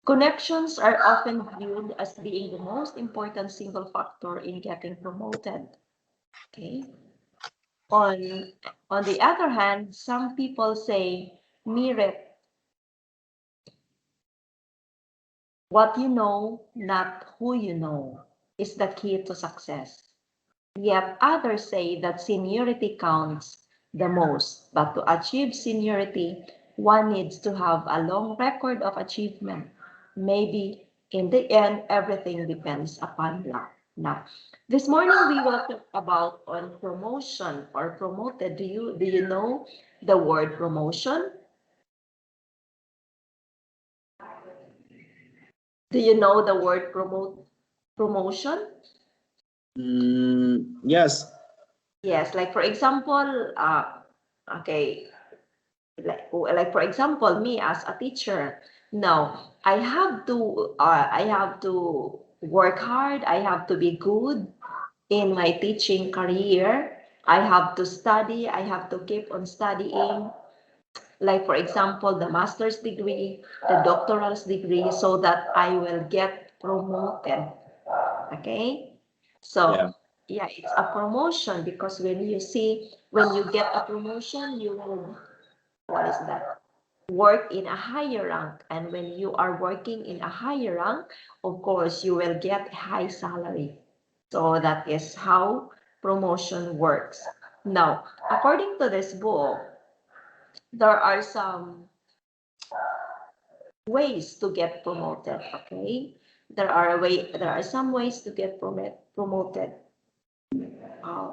Connections are often viewed as being the most important single factor in getting promoted. Okay. On, on the other hand, some people say merit, what you know, not who you know, is the key to success. Yet others say that seniority counts the most, but to achieve seniority, one needs to have a long record of achievement. Maybe in the end, everything depends upon luck. Now, this morning we will talk about on promotion or promoted. Do you know the word promotion? Do you know the word promotion? Yes. Yes, like for example, okay, like for example, me as a teacher, now I have to work hard. I have to be good in my teaching career. I have to study. I have to keep on studying. Like for example, the master's degree, the doctoral degree, so that I will get promoted. Okay, so Yeah. yeah, it's a promotion because when you get a promotion, you will, what is that, work in a higher rank, and when you are working in a higher rank, of course you will get high salary. So that is how promotion works. Now, according to this book, there are some ways to get promoted. Okay, there are some ways to get promoted. uh,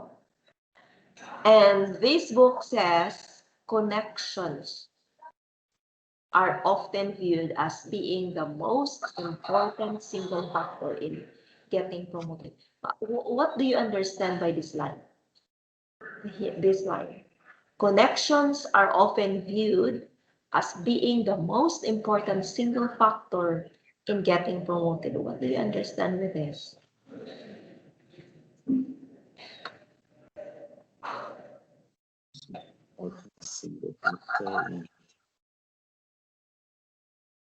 and this book says connections are often viewed as being the most important single factor in getting promoted. What do you understand by this line? This line. Connections are often viewed as being the most important single factor in getting promoted. What do you understand with this? Single factor.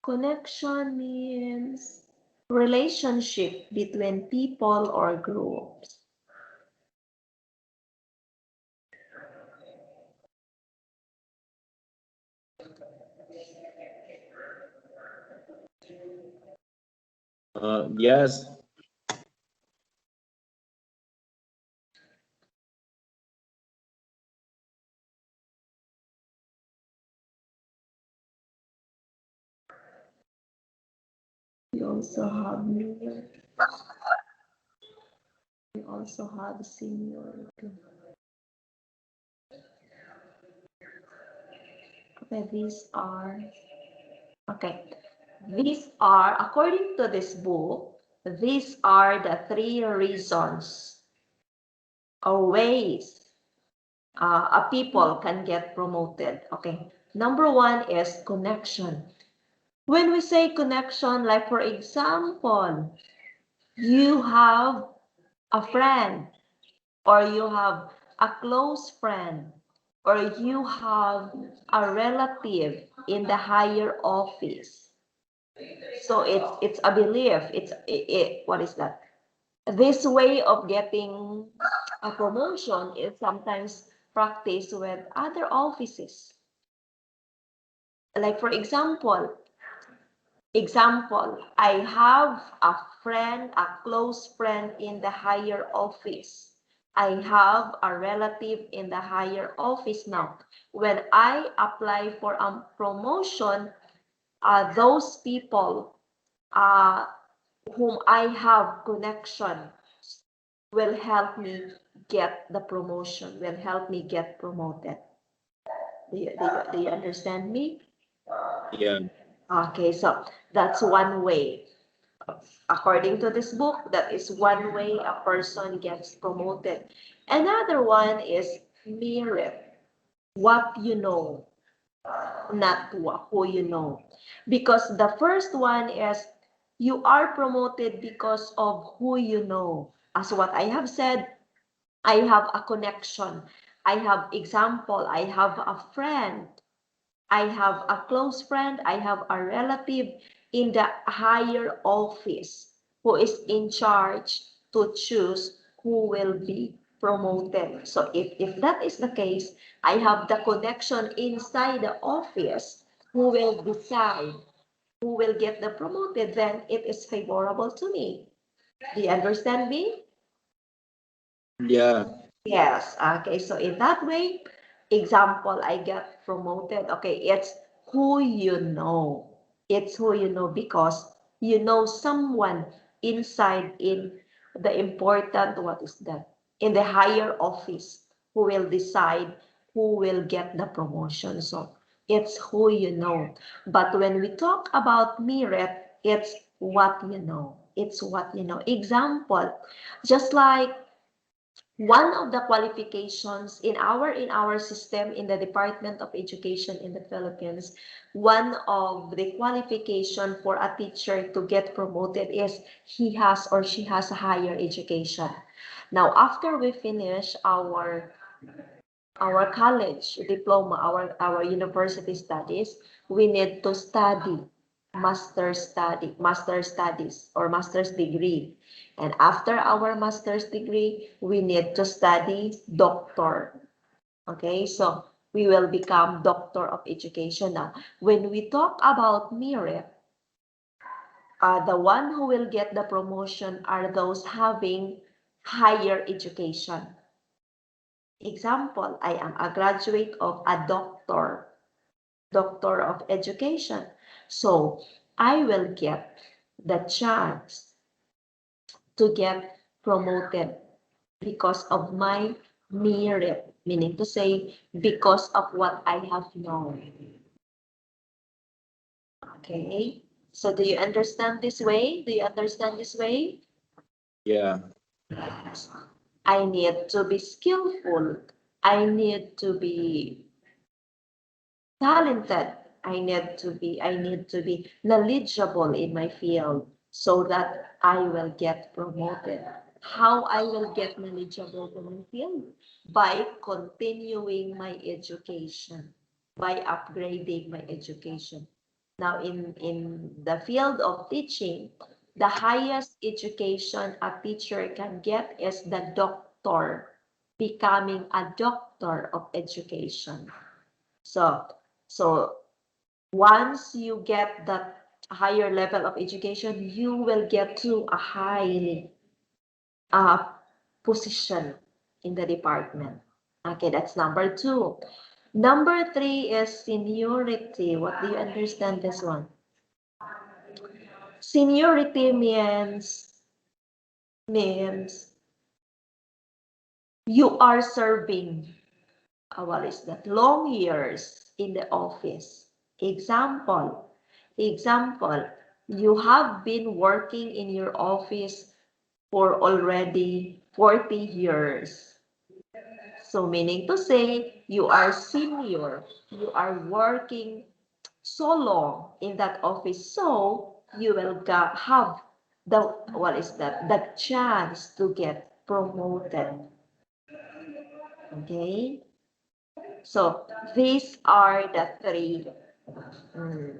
Connection means relationship between people or groups. Yes. We also have near. We also have senior. Okay, okay. These are, according to this book, these are the three reasons or ways a people can get promoted. Okay. Number one is connection. When we say connection, like for example, you have a friend, or you have a close friend, or you have a relative in the higher office. So it's a belief. What is that? This way of getting a promotion is sometimes practiced with other offices. Like for example, I have a friend, a close friend in the higher office. I have a relative in the higher office now. When I apply for a promotion, those people uh, whom I have connection will help me get the promotion, will help me get promoted. Do you understand me? Yeah. Okay, so that's one way. According to this book, that is one way a person gets promoted. Another one is merit, what you know, not who you know. Because the first one is you are promoted because of who you know. As what I have said, I have a connection. I have example, I have a friend. I have a close friend, I have a relative in the higher office who is in charge to choose who will be promoted. So if that is the case, I have the connection inside the office who will decide who will get the promoted, then it is favorable to me. Do you understand me? Yeah. Yes. Okay. So in that way, example, I get promoted. Okay. It's who you know. It's who you know because you know someone inside in the important, what is that? In the higher office who will decide who will get the promotion. So it's who you know. But when we talk about merit, it's what you know. It's what you know. Example, just like one of the qualifications in our system in the Department of Education in the Philippines, one of the qualification for a teacher to get promoted is he has or she has a higher education. Now, after we finish our college diploma, our university studies, we need to study master studies or master's degree. And after our master's degree, we need to study doctor. Okay, so we will become doctor of education now. When we talk about merit, the one who will get the promotion are those having higher education. Example, I am a graduate of a doctor of education. So I will get the chance to get promoted because of my merit, meaning to say, because of what I have known. Okay. So do you understand this way? Do you understand this way? Yeah. Yes. I need to be skillful. I need to be talented. I need to be knowledgeable in my field so that I will get promoted. How I will get knowledgeable in my field? By continuing my education, by upgrading my education. Now in the field of teaching, the highest education a teacher can get is the doctor, becoming a doctor of education. So, so once you get that higher level of education, you will get to a high uh, position in the department. Okay, that's number two. Number three is seniority. What do you understand this one? Seniority means you are serving what is that? Long years in the office. Example, you have been working in your office for already 40 years. So meaning to say, you are senior, you are working so long in that office, so you will have the, what is that? The chance to get promoted. Okay? So these are the three mm,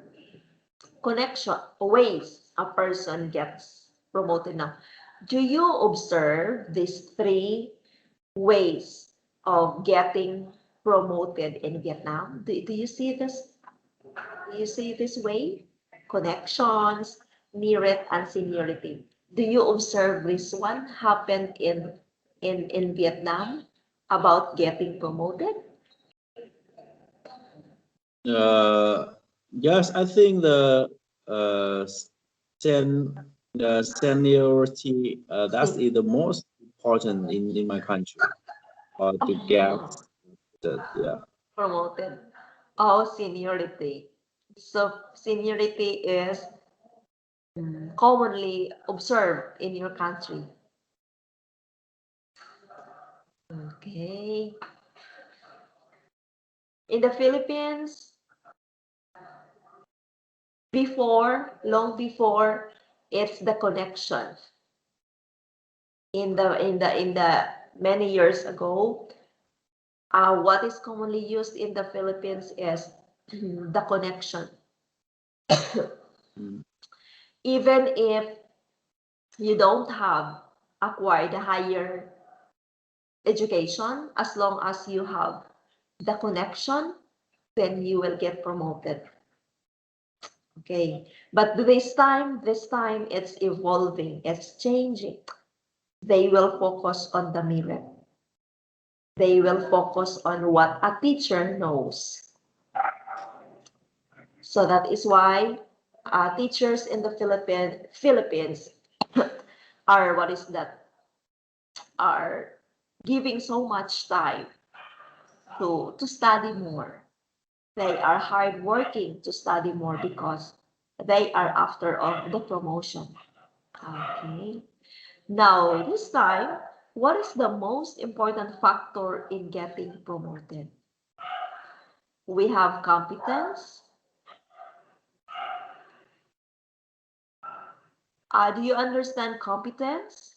connection ways a person gets promoted now. Do you observe these three ways of getting promoted in Vietnam? Do you see this? Do you see this way? Connections, merit, and seniority. Do you observe this one happened in Vietnam about getting promoted? Uh, yes, I think uh sen the seniority that's See. the most important in my country to get Oh, the yeah. promoted. Oh, seniority. So seniority is commonly observed in your country. Okay. In the Philippines, long before, it's the connection. In the many years ago, what is commonly used in the Philippines is the connection. Mm. Even if you don't have acquired a higher education, as long as you have the connection, then you will get promoted. Okay, but this time it's evolving, it's changing. They will focus on the merit. They will focus on what a teacher knows. So that is why teachers in the Philippines are, what is that, are giving so much time to study more. They are hardworking to study more because they are after all the promotion. Okay. Now, this time, what is the most important factor in getting promoted? We have competence. Do you understand competence?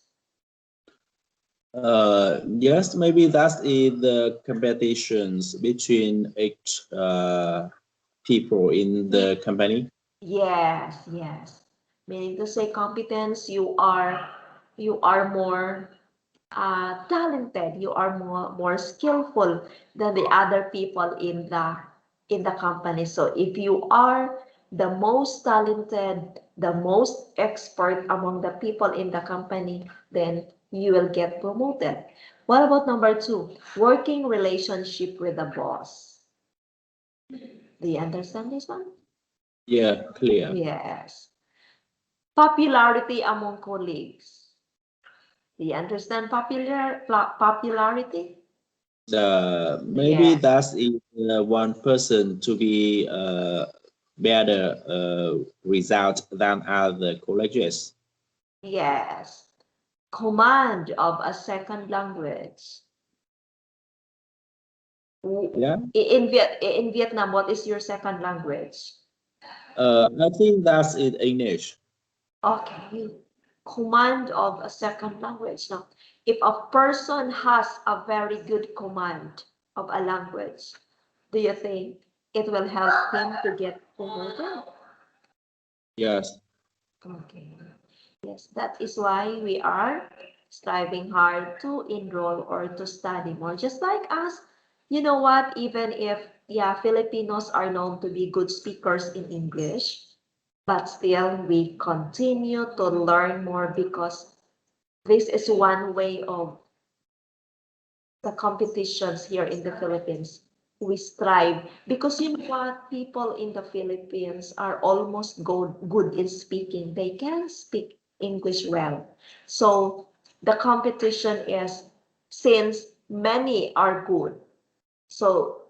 Yes, maybe that's in the competitions between each people in the company. Yes, yes. Meaning to say competence, you are more talented, you are more skillful than the other people in the company. So if you are the most talented, the most expert among the people in the company, then you will get promoted. What about number two? Working relationship with the boss. Do you understand this one? Yeah, clear. Yes. Popularity among colleagues. Do you understand popularity? Maybe Yes. that's in one person to be better result than other colleges. Yes. Command of a second language. Yeah. In Vietnam, what is your second language? I think that's in English. Okay. Command of a second language. Now, if a person has a very good command of a language, do you think it will help him to get promoted? Yes. Okay. Yes, that is why we are striving hard to enroll or to study more. Just like us, you know what? Even if, yeah, Filipinos are known to be good speakers in English, but still we continue to learn more because this is one way of the competitions here in the Philippines. We strive because you know what? People in the Philippines are almost good in speaking. They can speak English well. So the competition is, since many are good, so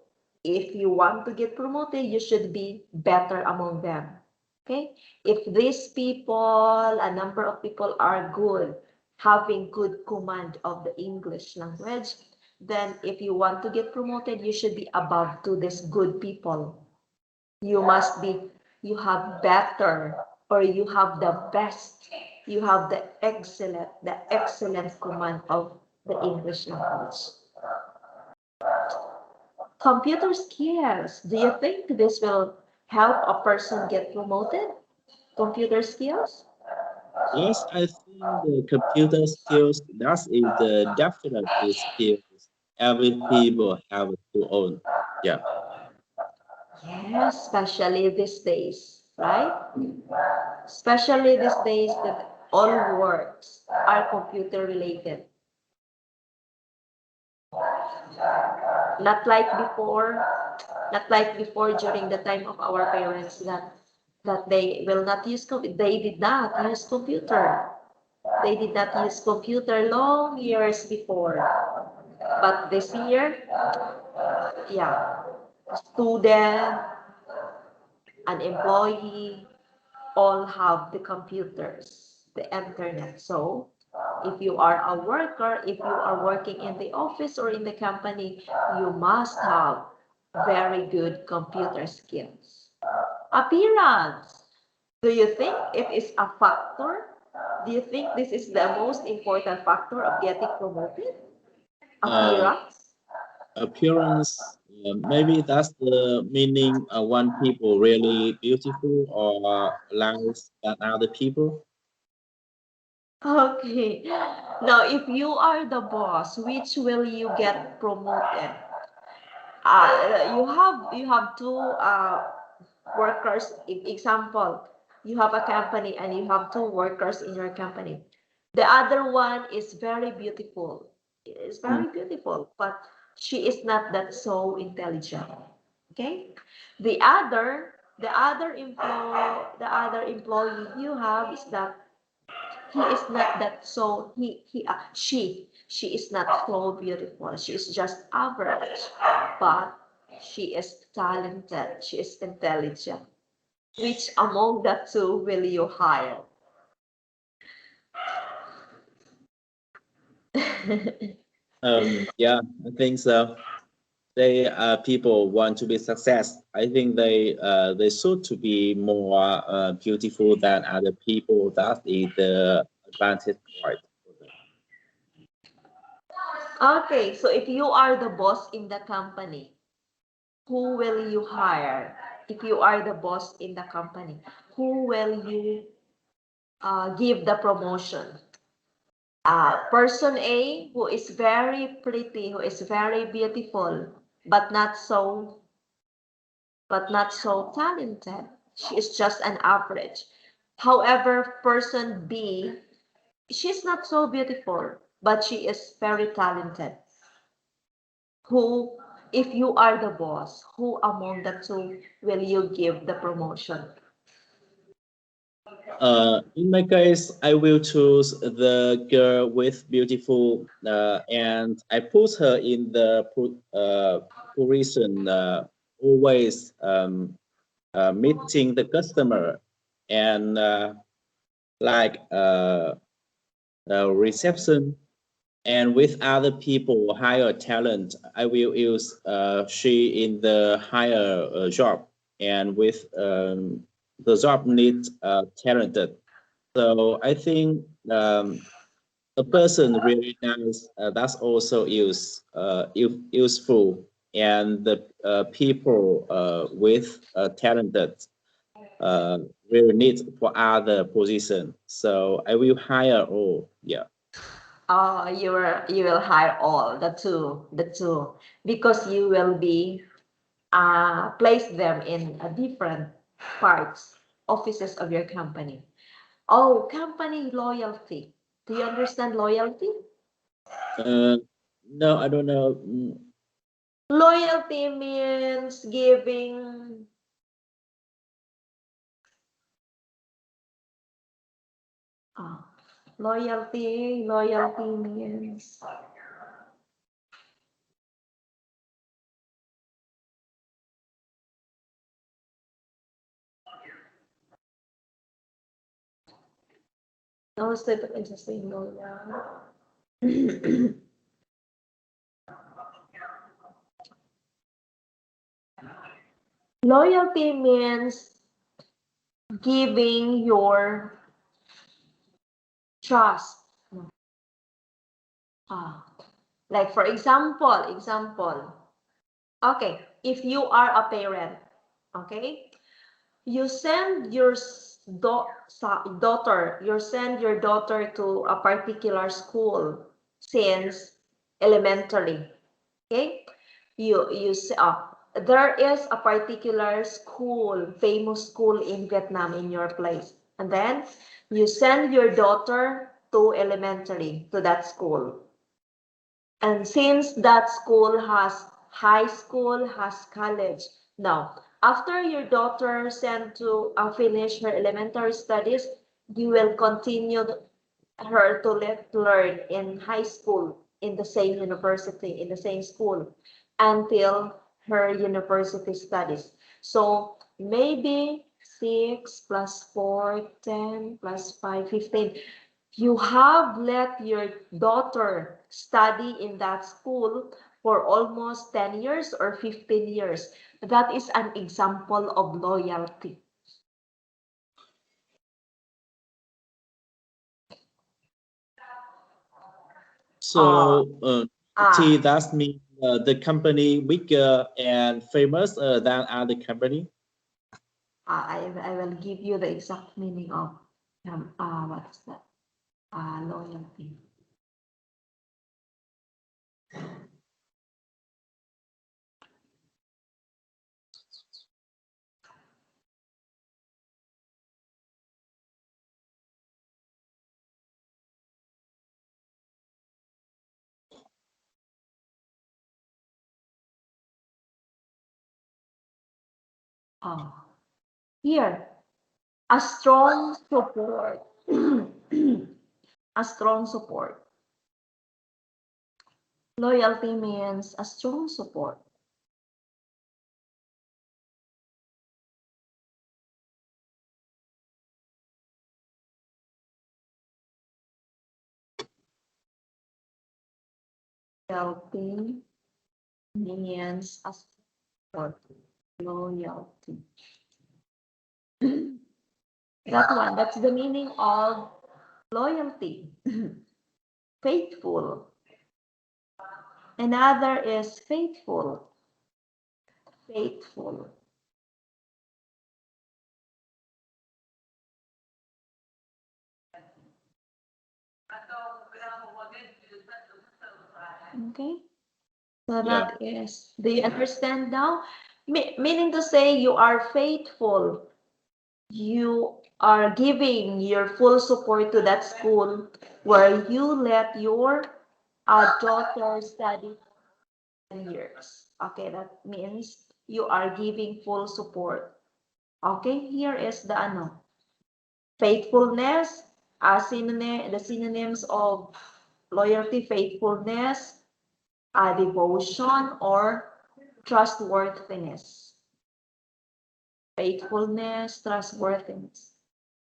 if you want to get promoted, you should be better among them. Okay? If these people, a number of people are good, having good command of the English language, then if you want to get promoted, you should be above to these good people. You must be, you have better, or you have the best, you have the excellent command of the English language. Computer skills. Do you think this will help a person get promoted? Computer skills? Yes, I think the computer skills, that is the definitely skills every people have to own. Yeah. Yes, especially these days, right? Especially these days that all works are computer related. Not like before, not like before during the time of our parents that they will not use computer. They did not use computer. They did not use computer long years before. But this year, yeah, student, an employee, all have the computers, the internet. So if you are a worker, if you are working in the office or in the company, you must have very good computer skills. Appearance. Do you think it is a factor? Do you think this is the most important factor of getting promoted? Uh, Appearance? Appearance, Maybe that's the meaning. One people really beautiful or less than other people. Okay. Now, if you are the boss, which will you get promoted? You have two workers. Example, you have a company and you have two workers in your company. The other one is very beautiful. Is Mm. very beautiful, but she is not that so intelligent. Okay. The other employee you have is that he is not that so he she is not so beautiful. She is just average, but she is talented. She is intelligent. Which among the two will you hire? Yeah, I think so. They people want to be success. I think they should to be more beautiful than other people. That is the advantage part for them. Okay, so if you are the boss in the company, who will you hire? If you are the boss in the company, who will you give the promotion? Person A, who is very pretty, who is very beautiful, but not so talented. She is just an average. However, person B, she's not so beautiful, but she is very talented. Who, if you are the boss, who among the two will you give the promotion? In my case, I will choose the girl with beautiful, and I put her in the position always meeting the customer and like reception and with other people higher talent. I will use she in the higher job and with the job needs talented. So I think a person really nice that's also useful and the people with talented uh, really need for other position. So I will hire all. Yeah. You will hire all the two because you will be place them in different parts offices of your company. Oh, company loyalty. Do you understand loyalty? Uh, no, I don't know. Loyalty means giving. Oh, loyalty means. No, it's type of interesting loyal. Loyalty means giving your trust. Ah, like for example. Okay, if you are a parent, okay, you send your daughter to a particular school since elementary. Okay, there is a particular school, famous school in Vietnam in your place, and then you send your daughter to elementary to that school. And since that school has high school, has college, now after your daughter sent to finish her elementary studies, you will continue her to learn in high school, in the same university, in the same school, until her university studies. So maybe 6 plus 4, 10 plus 5, 15. You have let your daughter study in that school for almost 10 years or 15 years. That is an example of loyalty. Uh, So ah, that means the company bigger and famous than other company? I will give you the exact meaning of what's that? Loyalty. Here, a strong support. A strong support. Loyalty means a strong support. Loyalty means a support. Loyalty. That one, that's the meaning of loyalty. Faithful. Another is faithful. Faithful. Okay. So Yeah. that is, do you understand now? Meaning to say you are faithful. You are giving your full support to that school where you let your daughter study 10 years. Okay, that means you are giving full support. Okay, here is the faithfulness, the synonyms of loyalty, faithfulness, devotion, or trustworthiness. Faithfulness, trustworthiness.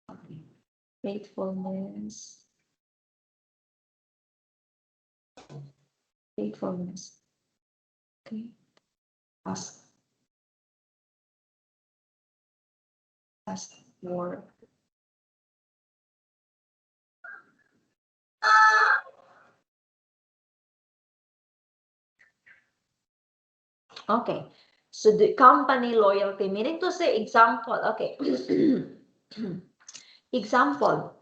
Okay. Faithfulness, faithfulness. Okay. Trustworthy. Okay. So the company loyalty, meaning to say example, okay. Example,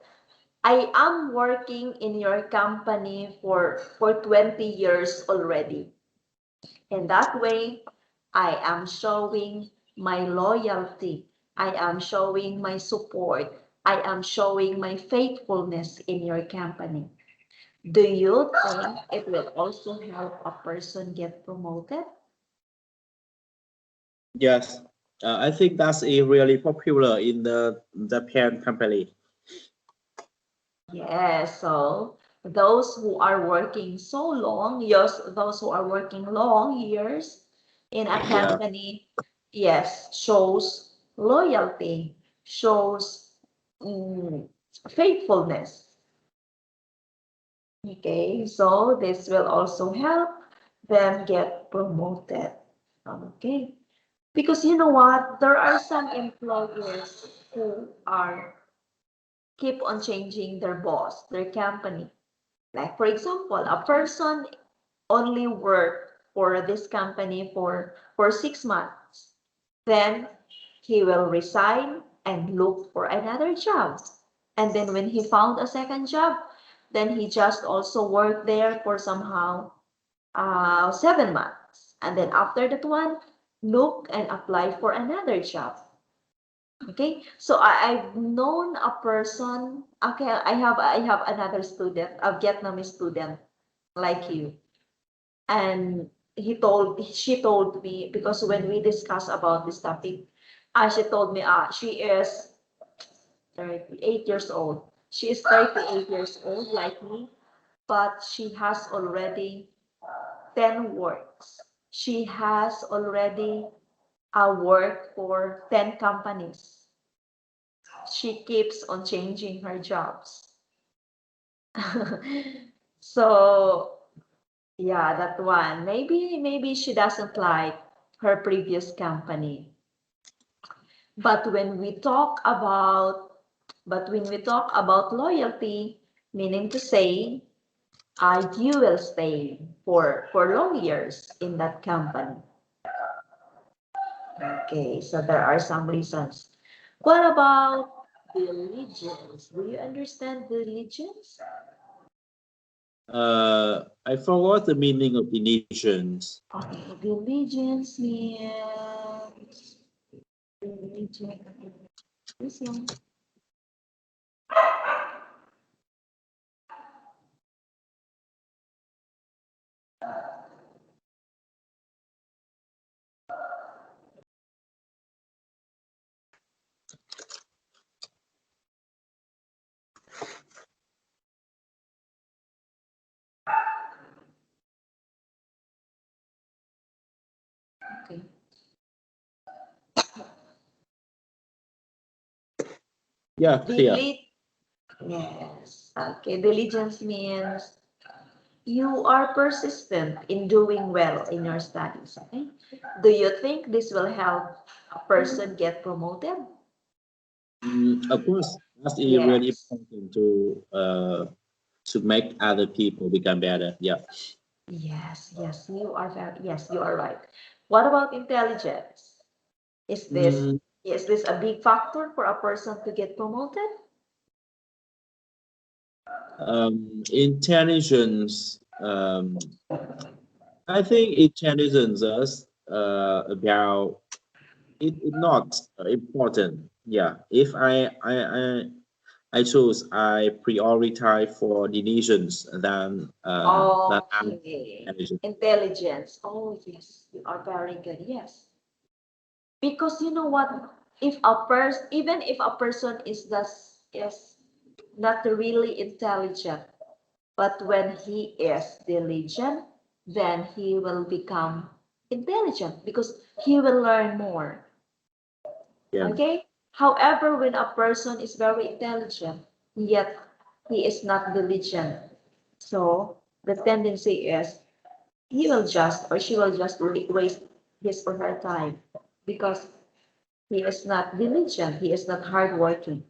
I am working in your company for 20 years already. And that way, I am showing my loyalty. I am showing my support. I am showing my faithfulness in your company. Do you think it will also help a person get promoted? Yes. I think that's a really popular in the Japan company. Yes, so those who are working so long, yes, those who are working long years in a Yeah. company, yes, shows loyalty, shows faithfulness. Okay, so this will also help them get promoted. Okay, because you know what? There are some employers who are keep on changing their boss, their company. Like for example, a person only worked for this company for 6 months. Then he will resign and look for another job. And then when he found a second job, then he just also worked there for somehow 7 months. And then after that one, look and apply for another job. Okay, so I've known a person. Okay, I have another student, a Vietnamese student like you, and she told me because when we discuss about this topic, she told me she is 38 years old. She is 38 years old like me, but she has already 10 works. She has already worked for 10 companies. She keeps on changing her jobs. So yeah, that one. Maybe she doesn't like her previous company. But when we talk about loyalty, meaning to say you will stay for long years in that company. Okay, so there are some reasons. What about diligence? Do you understand diligence? I forgot the meaning of diligence. Okay, diligence means diligence. This one. Okay. Yeah, clear. Yes. Okay, diligence means you are persistent in doing well in your studies. Okay. Do you think this will help a person get promoted? Of course, that's really Yes. important to make other people become better. Yeah. Yes, yes, you are right. What about intelligence? Is this Mm, is this a big factor for a person to get promoted? intelligence. I think intelligence is about it not important. Yeah. If I choose I prioritize for deletions than Okay. intelligence. Intelligence. Oh, yes, you are very good. Yes. Because you know what? If a person, even if a person is not really intelligent, but when he is diligent, then he will become intelligent because he will learn more. Yeah. Okay? However, when a person is very intelligent, yet he is not diligent, so the tendency is he will just or she will just waste his or her time because he is not diligent, he is not hardworking.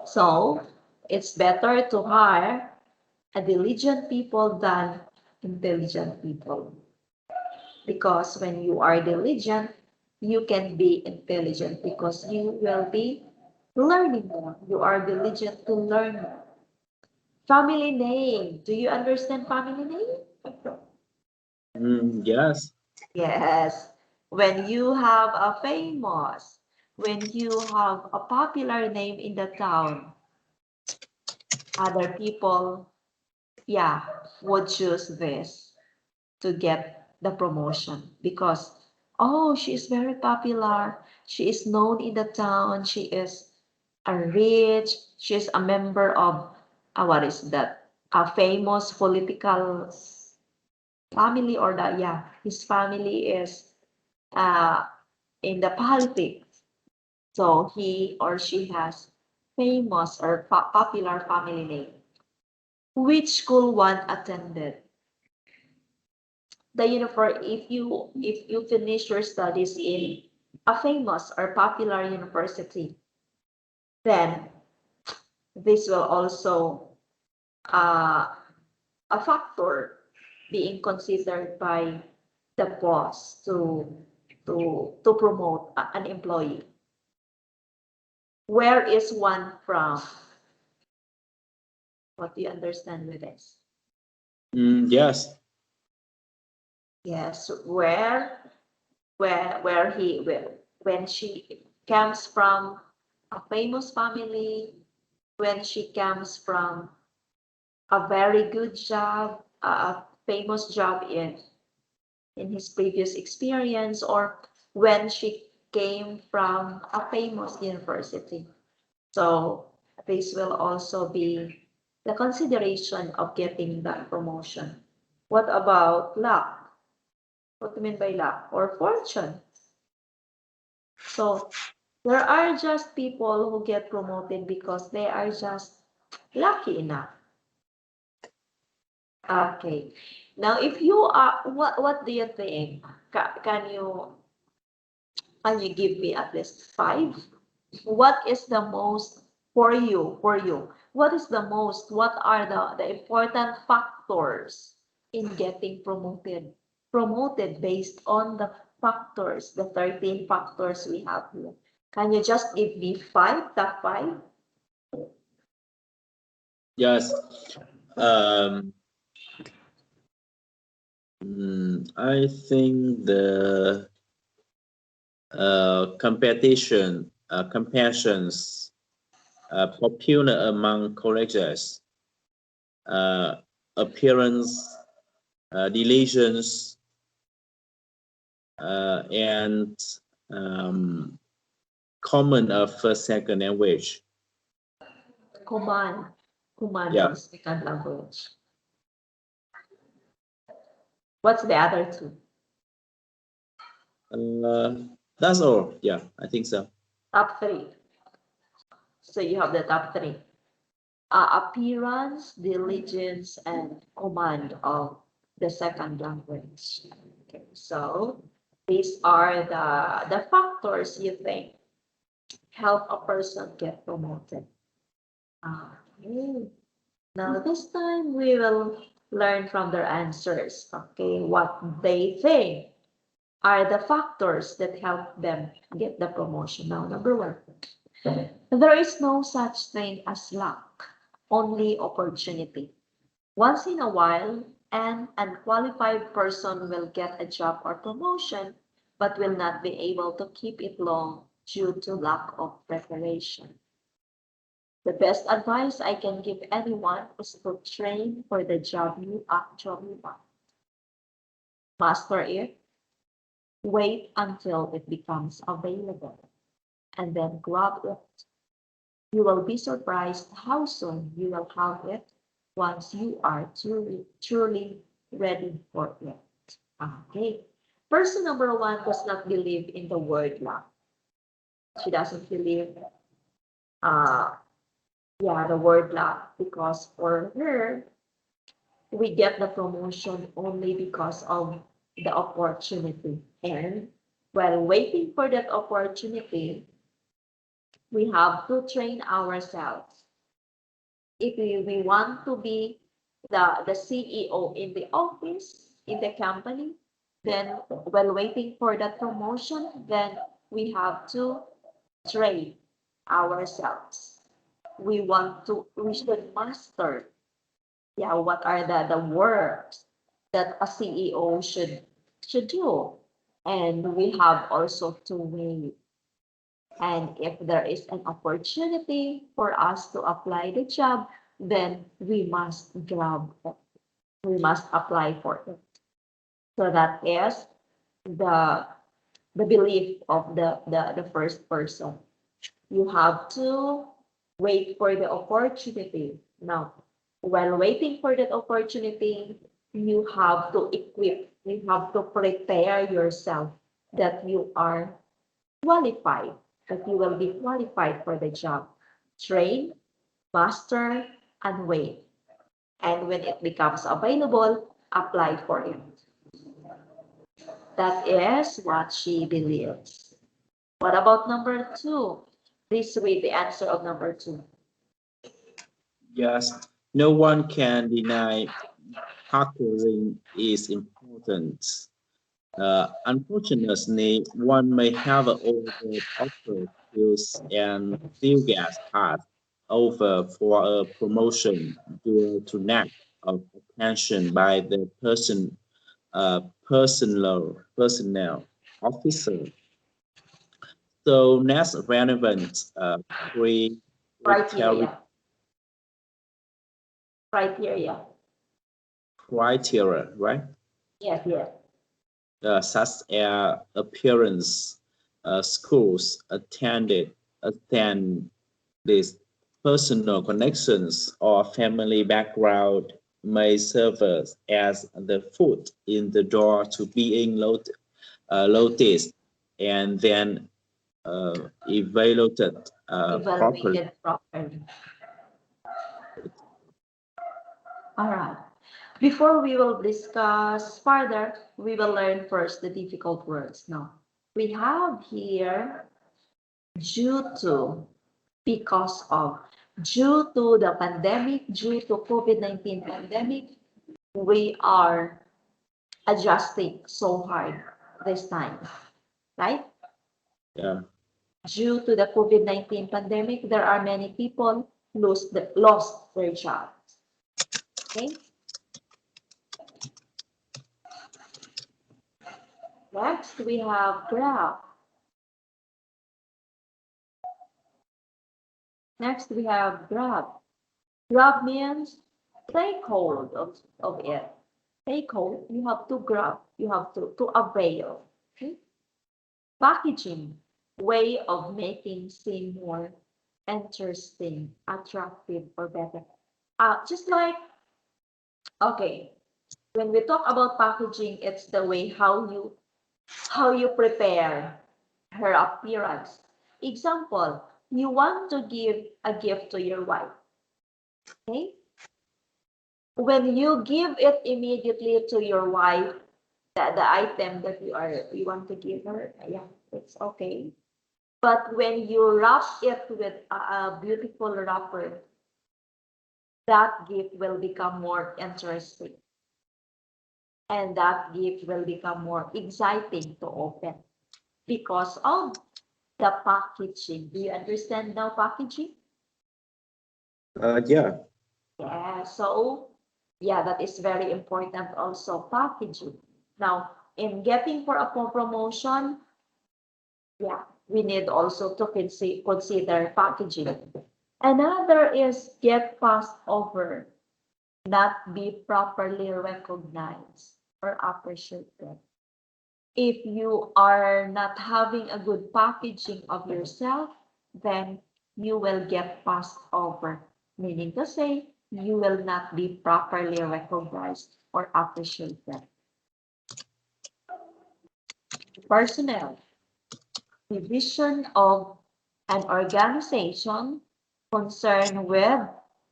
So it's better to hire a diligent people than intelligent people. Because when you are diligent, you can be intelligent because you will be learning more. You are diligent to learn more. Family name. Do you understand family name? Yes. Yes. When you have a famous, when you have a popular name in the town, other people, yeah, would choose this to get the promotion because, oh, she is very popular. She is known in the town. She is a rich. She is a member of, what is that? A famous political family or that, yeah, his family is uh, in the politics. So he or she has famous or popular family name. Which school one attended? The if you finish your studies in a famous or popular university, then this will also uh, a factor being considered by the boss to promote an employee. Where is one from? What do you understand with this? Yes. Yes, where he will when she comes from a famous family, when she comes from a very good job, a famous job in his previous experience, or when she came from a famous university. So this will also be the consideration of getting that promotion. What about luck? What do you mean by luck? Or fortune? So there are just people who get promoted because they are just lucky enough. Okay. Now, if you are, what do you think? Can you give me at least five? What is the most For you, what are the important factors in getting promoted? Promoted based on the factors, the 13 factors we have here. Can you just give me top five? Yes. I think the competition, compassions, popular among colleges, appearance, deletions, and common of first, second language. Command Yeah. of second language. What's the other two? That's all. Yeah, I think so. Top three. So you have the top three. Appearance, diligence, and command of the second language. Okay, so these are the factors you think help a person get promoted. Okay. Now this time we will learn from their answers, okay, what they think are the factors that help them get the promotion. Now, number one, there is no such thing as luck, only opportunity. Once in a while, an unqualified person will get a job or promotion, but will not be able to keep it long due to lack of preparation. The best advice I can give anyone is to train for the job you actually want. Master it, wait until it becomes available, and then grab it. You will be surprised how soon you will have it once you are truly ready for it. Okay. Person number one does not believe in the word luck. She doesn't believe the word luck, because for her, we get the promotion only because of the opportunity. And while waiting for that opportunity, we have to train ourselves. If we want to be the CEO in the office, in the company, then while waiting for that promotion, then we have to train ourselves. We should master, what are the works that a CEO should do. And we have also to wait. And if there is an opportunity for us to apply the job, then we must grab it. We must apply for it. So that is the belief of the first person. You have to wait for the opportunity. Now, while waiting for that opportunity, you have to equip, you have to prepare yourself that you are qualified, that you will be qualified for the job. Train, master, and wait. And when it becomes available, apply for it. That is what she believes. What about number two? Please read the answer of number two. Yes, no one can deny hardworking is important. Unfortunately, one may have over offer skills and still get passed over for a promotion due to lack of attention by the personnel officer. So next relevant criteria Criteria. Criteria. criteria, right? Yes, yes. Such as appearance, schools attend these personal connections or family background may serve as the foot in the door to being noticed and then evaluated properly. Evaluated properly. All right. Before we will discuss further, we will learn first the difficult words. Now, we have here due to. because of due to the pandemic, due to COVID-19 pandemic, we are adjusting so hard this time, right? Yeah. Due to the COVID-19 pandemic, there are many people lost their jobs. Okay. Next, we have graph. Next, we have grab. Grab means take hold of it. Take hold, you have to grab, you have to avail. Okay? Packaging, way of making seem more interesting, attractive, or better. Just like, okay, when we talk about packaging, it's the way how you prepare her appearance. Example, you want to give a gift to your wife. Okay? When you give it immediately to your wife, the item that you want to give her, yeah, it's okay. But when you wrap it with a beautiful wrapper, that gift will become more interesting. And that gift will become more exciting to open because of the packaging. Do you understand now packaging? Yeah. Yeah, so yeah, that is very important also, packaging. Now, in getting for a promotion, yeah, we need also to consider packaging. Another is get passed over, not be properly recognized or appreciated. If you are not having a good packaging of yourself, then you will get passed over, meaning to say you will not be properly recognized or appreciated. Personnel, division of an organization concerned with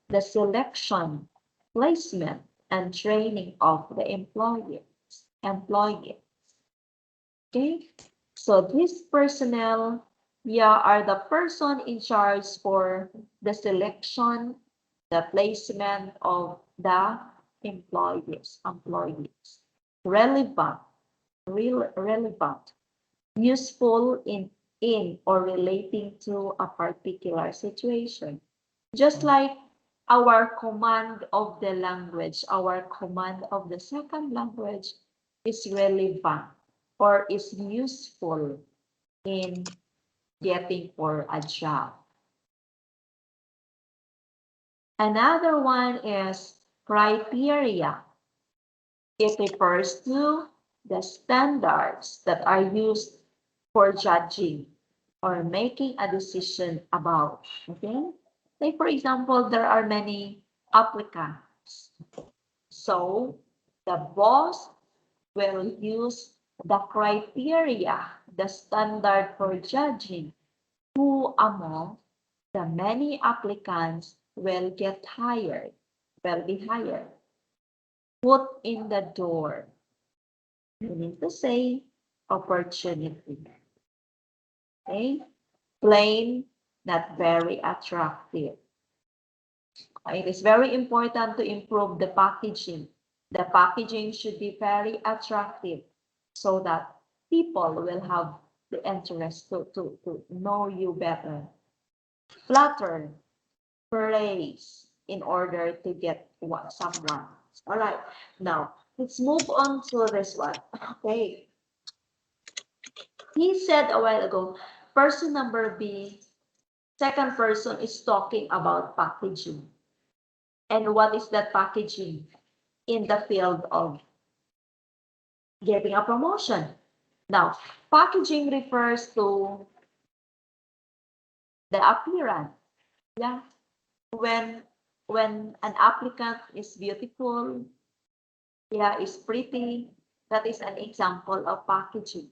the selection, placement, and training of the employees. Okay, so this personnel, yeah, are the person in charge for the selection, the placement of the employees. Relevant, relevant, useful in or relating to a particular situation. Just like our command of the language, our command of the second language is relevant or is useful in getting for a job. Another one is criteria. It refers to the standards that are used for judging or making a decision about. Okay? Like for example, there are many applicants. So the boss will use the criteria, the standard for judging who among the many applicants will get hired, will be hired. Put in the door, meaning to say opportunity. Okay? Plain, not very attractive. It is very important to improve the packaging. The packaging should be very attractive so that people will have the interest to know you better. Flatter, praise in order to get what someone. All right, now let's move on to this one. Okay, he said a while ago, person number B, second person is talking about packaging. And what is that packaging in the field of getting a promotion? Now, packaging refers to the appearance. Yeah, when an applicant is beautiful, yeah, is pretty, that is an example of packaging.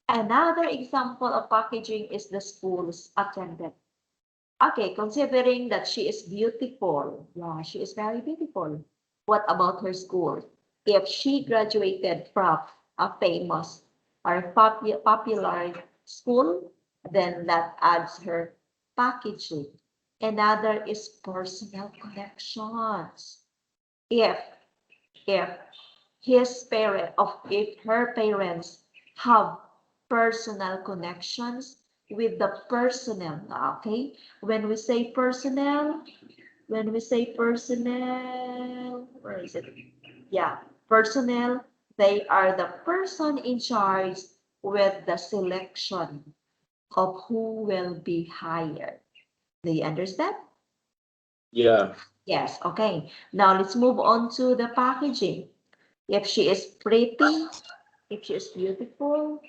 Another example of packaging is the school's attendant. Okay, considering that she is beautiful, yeah, she is very beautiful. What about her school? If she graduated from a famous or popular school, then that adds her packaging. Another is personal connections. If his parent if her parents have personal connections with the personnel. Okay, when we say personnel, where is it? Yeah, personnel, they are the person in charge with the selection of who will be hired. Do you understand? Yeah. Yes, okay. Now let's move on to the packaging. If she is pretty, if she is beautiful,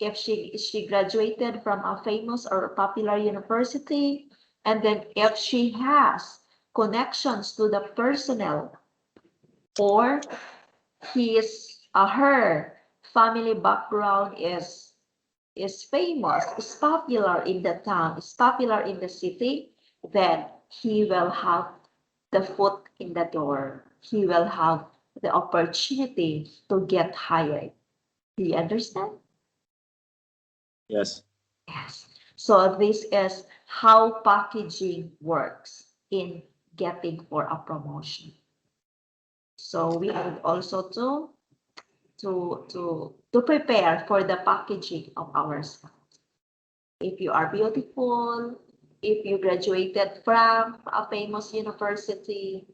if she graduated from a famous or popular university, and then if she has connections to the personnel, or her family background is famous, is popular in the town, is popular in the city, then he will have the foot in the door. He will have the opportunity to get hired. Do you understand? Yes. Yes. So this is how packaging works in getting for a promotion. So we need also to prepare for the packaging of ourselves. If you are beautiful, if you graduated from a famous university,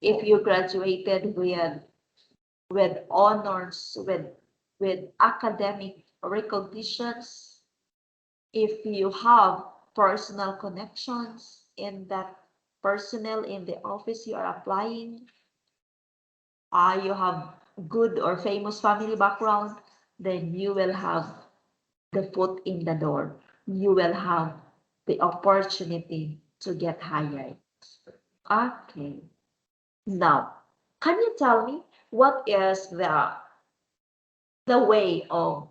if you graduated with honors, with academic recognitions, if you have personal connections in that personnel in the office you are applying, you have good or famous family background, then you will have the foot in the door. You will have the opportunity to get hired. Okay. Now, can you tell me what is the way of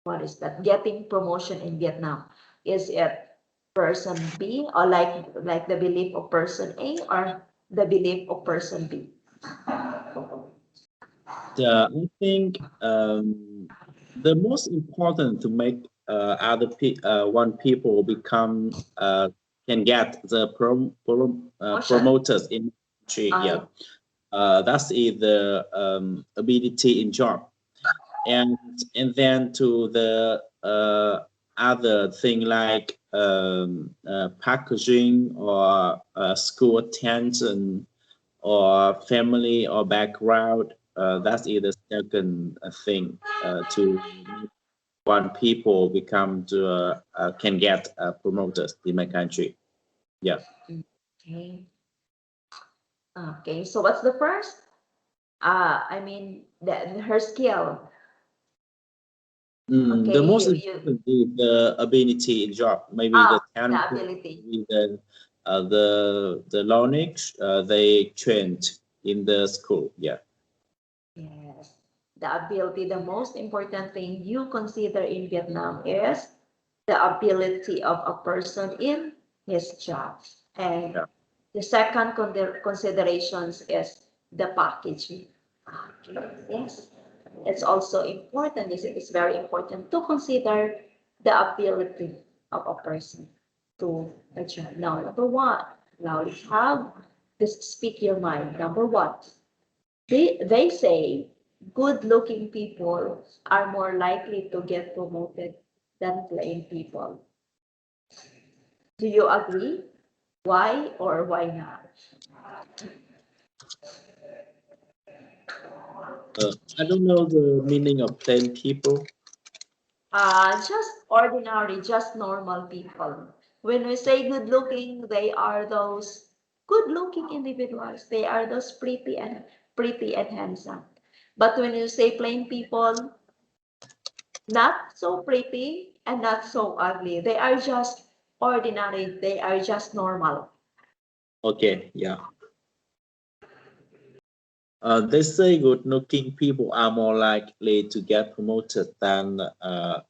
what is that getting promotion in Vietnam? Is it person B or like the belief of person A or the belief of person B? I think the most important to make one people become can get the Promotion. promoters in country. Yeah, Uh, that's the ability in job, and then to the other thing like packaging or school attention or family or background. That's the second thing to make one people become to can get promoted in my country. Yeah. okay. Okay. So what's the first? I mean, her skill. The Okay. most You important is the ability in job, maybe the the talent, ability. maybe the knowledge they trained in the school. Yeah. Yes. The ability, the most important thing you consider in Vietnam is the ability of a person in his job. And Yeah. the second considerations is the packaging. Okay. Yes. It's also important, it's very important to consider the ability of a person to a job. Now, number one, now let's have this speak your mind. Number one, they say good looking people are more likely to get promoted than plain people. Do you agree? Why or why not? I don't know the meaning of plain people. Just ordinary, just normal people. When we say good looking, they are those good looking individuals. They are those pretty and handsome. But when you say plain people, not so pretty and not so ugly. They are just ordinary. They are just normal. Okay. Yeah. They say good-looking people are more likely to get promoted than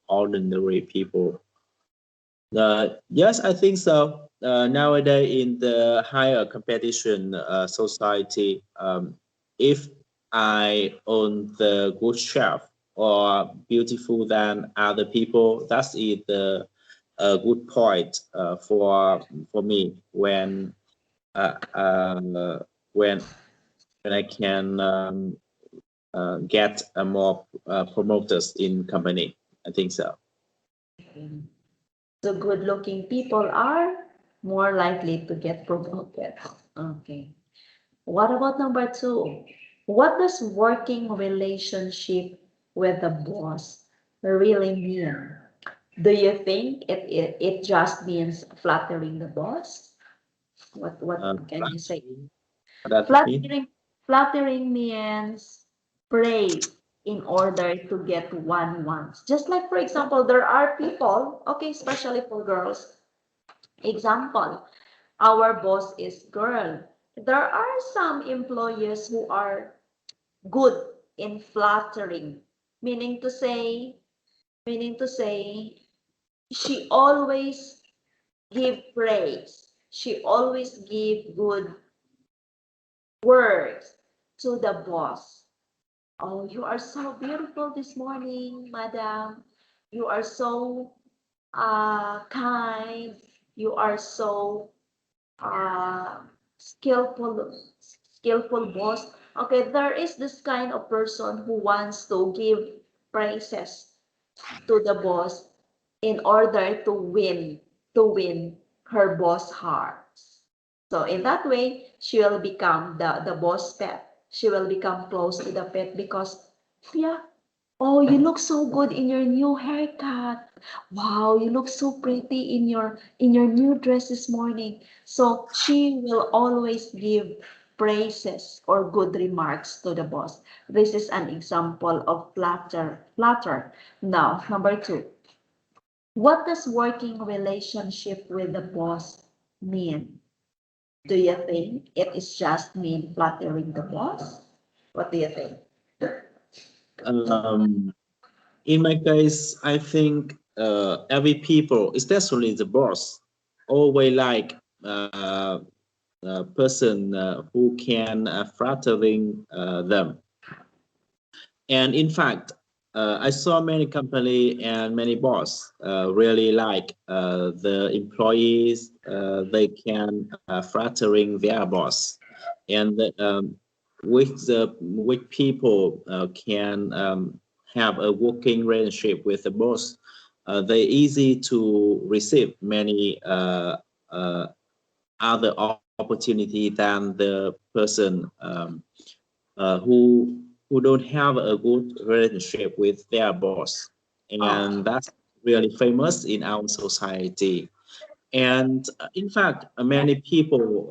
ordinary people. Yes, I think so. Nowadays, in the higher competition society, if I own the good chef or beautiful than other people, that's it. a good point for me uh, uh, when when I can get more promoters in company. I think so. So good-looking people are more likely to get promoted. Okay. What about number two? What does working relationship with the boss really mean? Do you think it just means flattering the boss? What can you say? Flattering, what does it mean? Flattering flattering means praise in order to get one wants. Just like for example, there are people, okay, especially for girls. Example, our boss is girl. There are some employers who are good in flattering, meaning to say, meaning to say, she always give praise. She always give good words to the boss. Oh, you are so beautiful this morning, madam. You are so kind. You are so uh, skillful, skillful boss. Okay, there is this kind of person who wants to give praises to the boss in order to win her boss hearts. So in that way, she will become the boss pet. She will become close to the pet because, yeah, oh, you look so good in your new haircut. Wow, you look so pretty in your new dress this morning. So she will always give praises or good remarks to the boss. This is an example of flatter. Now, number two. What does working relationship with the boss mean? Do you think it is just mean flattering the boss? What do you think? Um, in my case, I think every people, especially the boss, always like a person who can flattering them. And in fact, I saw many company and many boss really like the employees. They can flattering their boss, and with people can have a working relationship with the boss. They easy to receive many other opportunity than the person who don't have a good relationship with their boss, and Okay. that's really famous in our society. And in fact, many people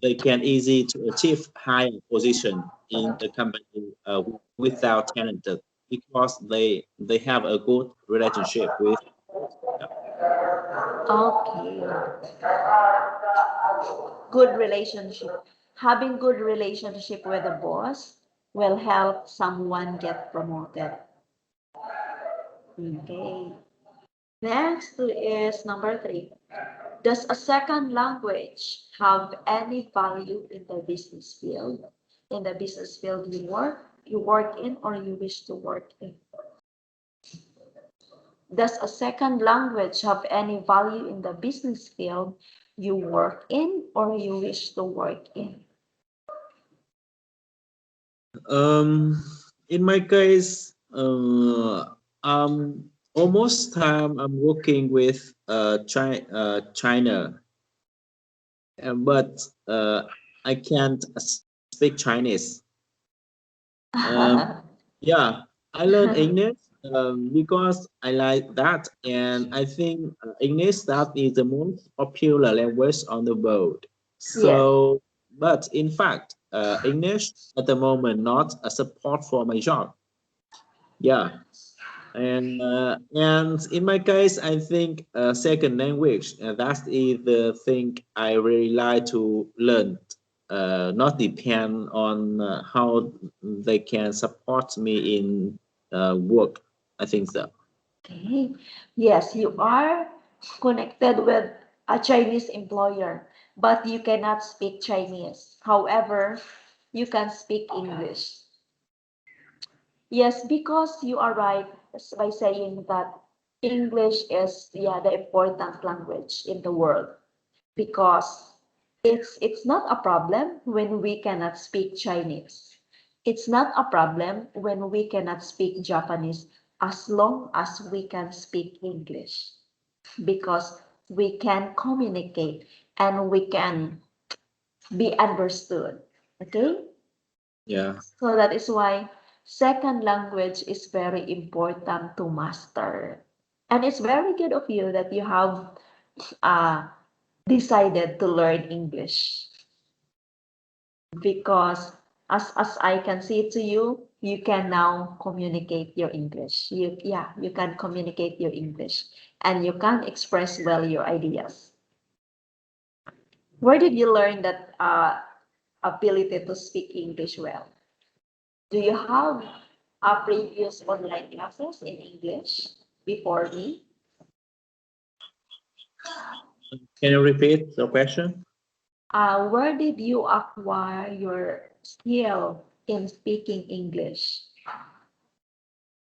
they can easy to achieve higher position in the company without talented because they have a good relationship with. Okay. Good relationship. Having good relationship with the boss will help someone get promoted. Okay. Next is number three. Does a second language have any value in the business field? In the business field you work in or you wish to work in? Does a second language have any value in the business field you work in or you wish to work in? Um, in my case, almost time I'm working with China, but I can't speak Chinese. Um, yeah, I learned English because I like that, and I think English that is the most popular language on the world. Yes. So, but in fact, English at the moment not a support for my job. Yeah, and in my case, I think second language that is the thing I really like to learn. Not depend on how they can support me in work. I think so. Okay. Yes, you are connected with a Chinese employer, but you cannot speak Chinese. However, you can speak English. Yes, because you are right by saying that English is, yeah, the important language in the world because it's not a problem when we cannot speak Chinese. It's not a problem when we cannot speak Japanese as long as we can speak English because we can communicate and we can be understood. Okay? Yeah. So that is why second language is very important to master. And it's very good of you that you have uh, decided to learn English because as I can see to you, you can now communicate your English. You can communicate your English and you can express well your ideas. Where did you learn that ability to speak English well? Do you have previous online classes in English before me? Can you repeat the question? Where did you acquire your skill in speaking English?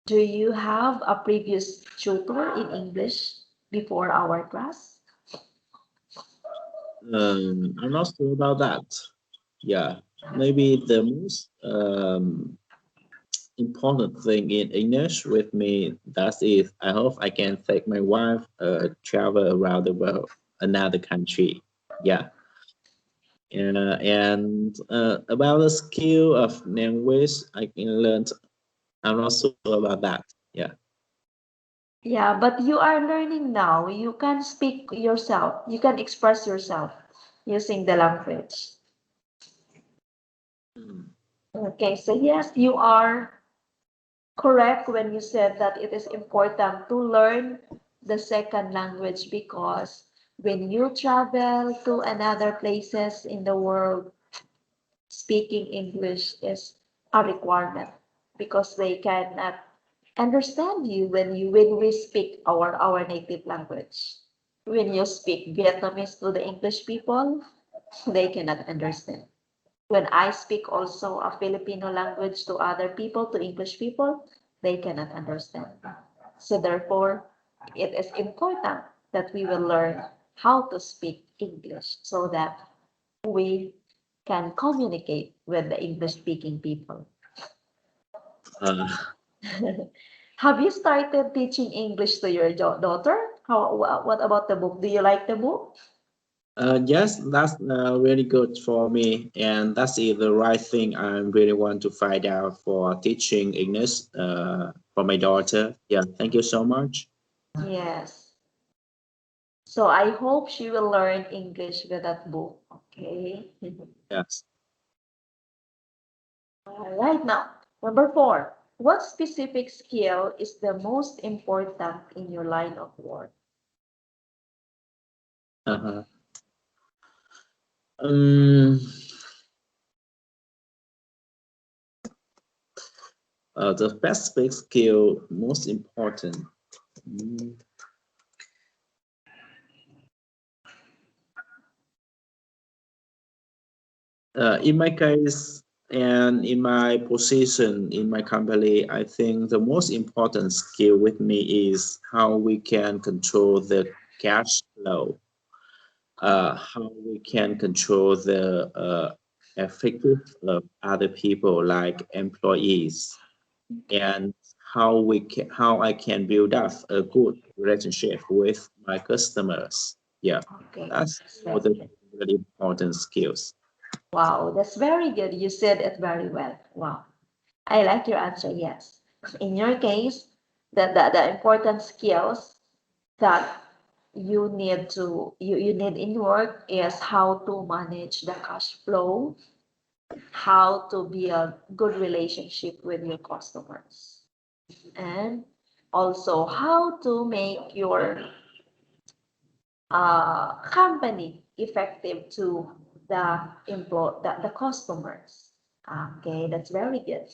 Do you have a previous tutor in English before our class? I'm not sure about that. Yeah, maybe the most important thing in English with me, that is, I hope I can take my wife travel around the world, another country. Yeah, and about the skill of language, I can learn. I'm not sure about that. Yeah. Yeah, but you are learning now. You can speak yourself. You can express yourself using the language. Mm. Okay, so yes, you are correct when you said that it is important to learn the second language because when you travel to another places in the world, speaking English is a requirement because they cannot understand you when we speak our native language. When you speak Vietnamese to the English people, they cannot understand. When I speak also a Filipino language to other people, to English people, they cannot understand. So therefore, it is important that we will learn how to speak English so that we can communicate with the English speaking people. Uh, Have you started teaching English to your daughter? What about the book? Do you like the book? yes, that's really good for me, and that's the right thing I really want to find out for teaching English for my daughter. Yeah, thank you so much. Yes. So I hope she will learn English with that book. Okay. Yes. All right now. Number four. What specific skill is the most important in your line of work? Uh-huh. Um, the best big skill, most important. Mm, in my case, and in my position in my company, I think the most important skill with me is how we can control the cash flow, how we can control the effective of other people like employees, and how I can build up a good relationship with my customers. Yeah, Okay. that's That's all very the good. really important skills. Wow, that's very good. You said it very well. Wow. I like your answer, yes. In your case, the important skills that you need in work is how to manage the cash flow, how to build good relationship with your customers, and also how to make your company effective to the customers. Okay, that's very good.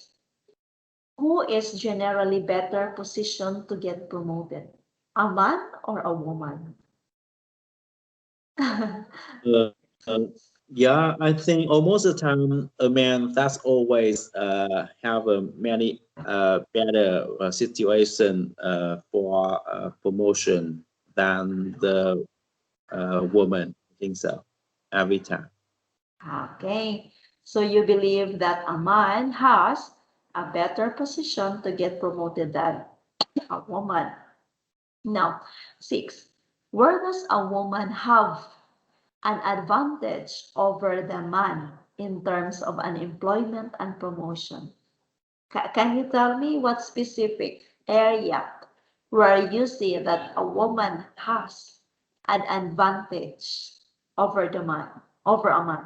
Who is generally better positioned to get promoted? A man or a woman? Uh, Yeah, I think almost the time a man that's always have a many better situation for promotion than the woman. I think so every time. Okay. So you believe that a man has a better position to get promoted than a woman. Now, six, where does a woman have an advantage over the man in terms of unemployment and promotion? Can you tell me what specific area where you see that a woman has an advantage over the man, over a man?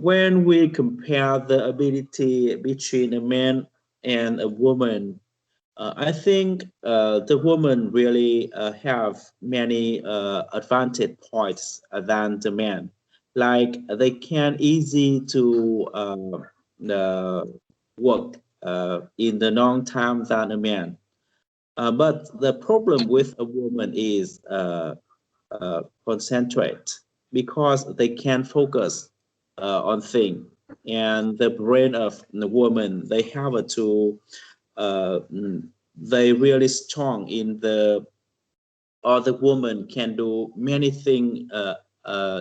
When we compare the ability between a man and a woman, I think the woman really have many advantage points than the man. Like they can easy to work in the long time than a man. But the problem with a woman is concentrate because they can focus on thing, and the brain of the woman they have to uh, mm, they really strong in the or the woman can do many things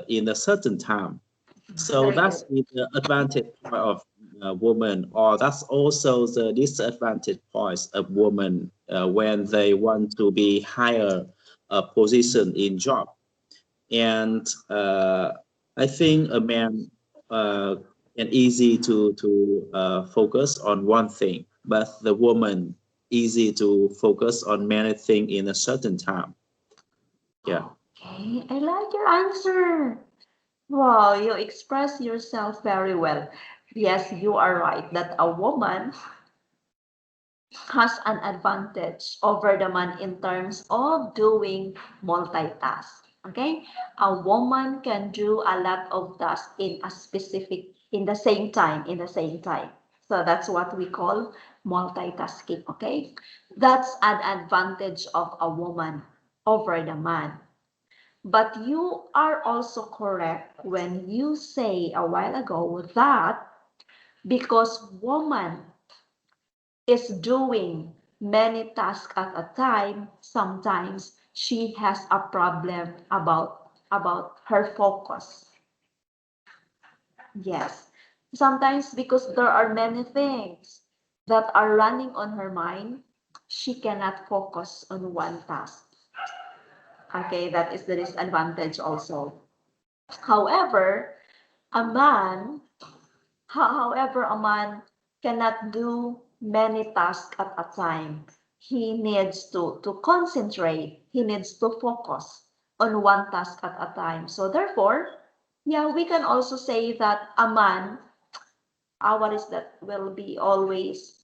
in a certain time. So Very that's good. the advantage point of woman, or that's also the disadvantage points of women when they want to be higher position in job. And I think a man uh, can easy to focus on one thing, but the woman easy to focus on many things in a certain time. Yeah. Okay, I like your answer. Wow, you express yourself very well. Yes, you are right that a woman has an advantage over the man in terms of doing multitask. Okay? A woman can do a lot of tasks in a specific in the same time. So that's what we call multitasking. Okay? That's an advantage of a woman over the man. But you are also correct when you say a while ago that because woman is doing many tasks at a time, sometimes she has a problem about her focus. Yes. Sometimes because there are many things that are running on her mind, she cannot focus on one task. Okay, that is the disadvantage also. However, a man however, a man cannot do many tasks at a time. He needs to concentrate. He needs to focus on one task at a time. So therefore, yeah, we can also say that a man, what is that, will be always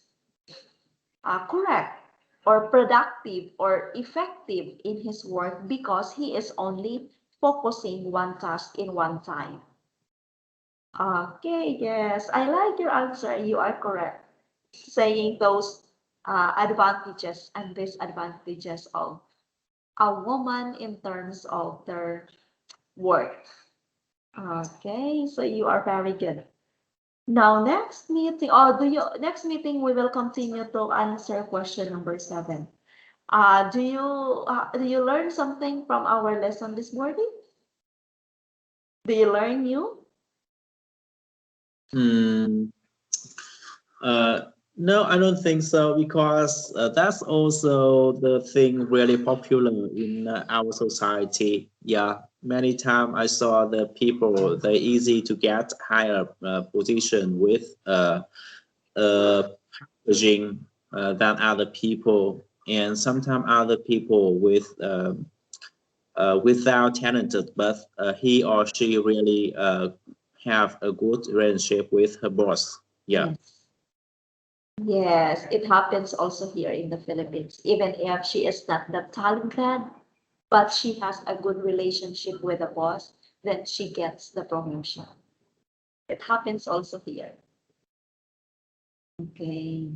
correct or productive or effective in his work because he is only focusing one task in one time. Okay, yes, I like your answer. You are correct. Saying those advantages and disadvantages of a woman in terms of their work. Okay, so you are very good. Now, next meeting, or do you next meeting we will continue to answer question number 7. Do you learn something from our lesson this morning? Do you learn new? Mm, Uh, no, I don't think so because that's also the thing really popular in our society. Yeah, many times I saw the people they easy to get higher position with uh, packaging than other people, and sometimes other people with without talented, but he or she really have a good relationship with her boss. Yeah. Yes. Yes, it happens also here in the Philippines. Even if she is not that talented, but she has a good relationship with the boss, then she gets the promotion. It happens also here. Okay.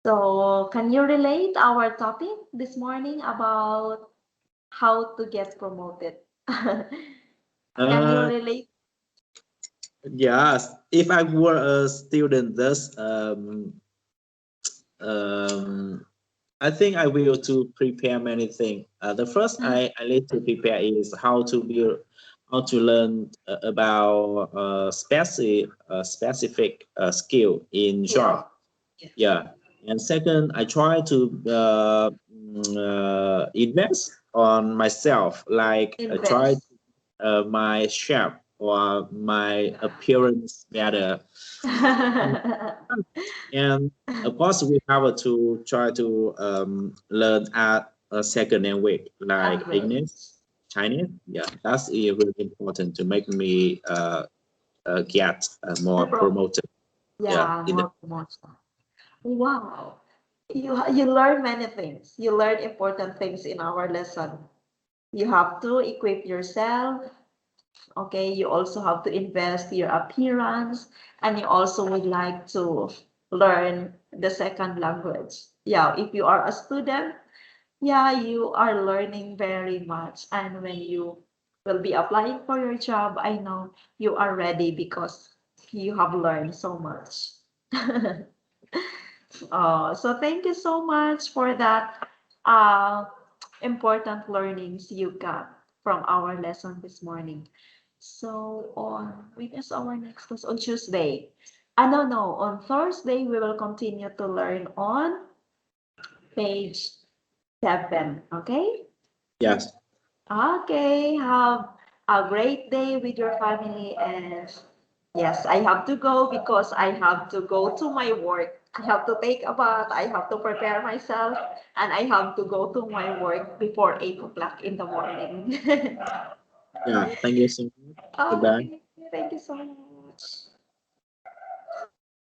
So, can you relate our topic this morning about how to get promoted? Can you Uh, relate? yes. If I were a student, thus I think I will to prepare many things. The first I need to prepare is how to build, how to learn about specific skill in Skill. job. Yeah. And second, I try to invest on myself, like I try Invest. my shape or my appearance better. And of course, we have to try to learn at a second language like Language. English, Chinese. Yeah, that's really important to make me get more promoted. Yeah, Yeah, in the more promotion. Wow. You learn many things. You learn important things in our lesson. You have to equip yourself. Okay, you also have to invest your appearance, and you also would like to learn the second language. Yeah, if you are a student, yeah, you are learning very much. And when you will be applying for your job, I know you are ready because you have learned so much. So thank you so much for that uh, important learnings you got from our lesson this morning. So when is our next class? On Tuesday. No, on Thursday we will continue to learn on page 7. Okay? yes, Okay, have a great day with your family. And yes, I have to go because I have to go to my work. I have to take a bath, I have to prepare myself, and I have to go to my work before 8 o'clock in the morning. yeah. Thank you so much. Goodbye. Okay, thank you so much.